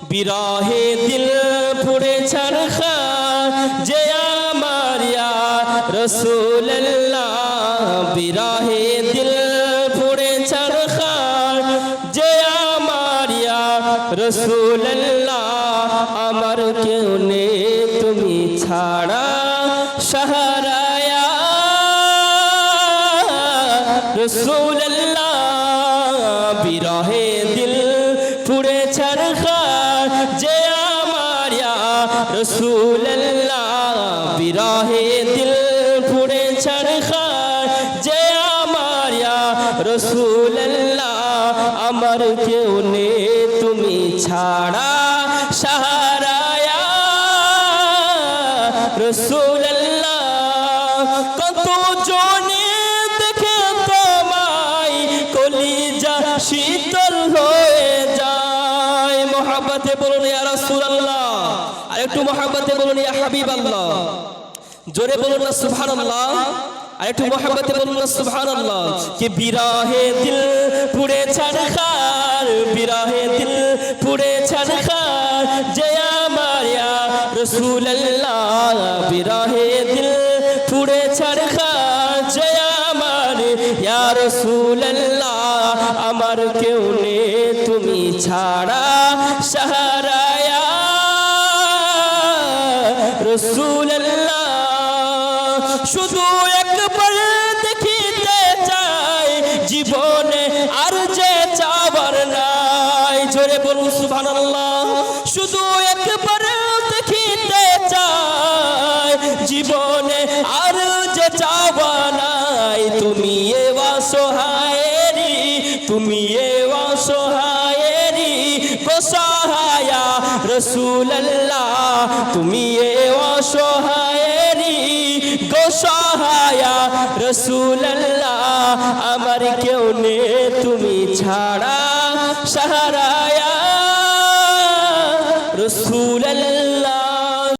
বিরহে দিল পুড়ে ছারখার যে আমার ইয়া রাসূলুল্লাহ বিরহে দিল পুড়ে ছারখার যে আমার ইয়া রাসূলুল্লাহ আমার কেউ নেই তুমি ছাড়া সাহারায়া রাসূলুল্লাহ বিরহে দিল পুড়ে ছারখার যে আমার ইয়া রাসূলুল্লাহ বিরহে দিল পুড়ে ছারখার যে আমার ইয়া রাসূলুল্লাহ আমার কেউ নেই তুমি ছাড়া সাহারায়া রাসূলুল্লাহ কত জনে দেখে তোমায় কলিজা শীতল হয়ে যায় মোহাব্বতে বলুন ইয়া রাসূলুল্লাহ আর একটু মোহাব্বতে বলুন ইয়া হাবিবাল্লাহ জোরে বলুন না সুবহানাল্লাহ আর একটু মোহাব্বতে বলুন না সুবহানাল্লাহ कि বিরহে দিল পুড়ে ছারখার বিরহে দিল পুড়ে ছারখার যে আমার ইয়া রাসূলুল্লাহ বিরহে দিল পুড়ে ছারখার যে আমার ইয়া রাসূলুল্লাহ আমার কেউ নেই তুমি ছাড়া সাহারায়া রাসূলুল্লাহ শুধু একবার দেখিতে চাই জীবনে আর যে চাওয়ার নাই জোরে বলুন সুবহানাল্লাহ শুধু একবার দেখিতে চাই জীবনে আর যে চাওয়া নাই তুমি এ অসহায়েরি তুমি এ অসহায়েরি গোসহায়া রাসূলুল্লাহ তুমি এ অসহায়েরি গোসহায়া রাসূলুল্লাহ আমার কেউ নেই তুমি ছাড়া সাহারায়া রাসূলুল্লাহ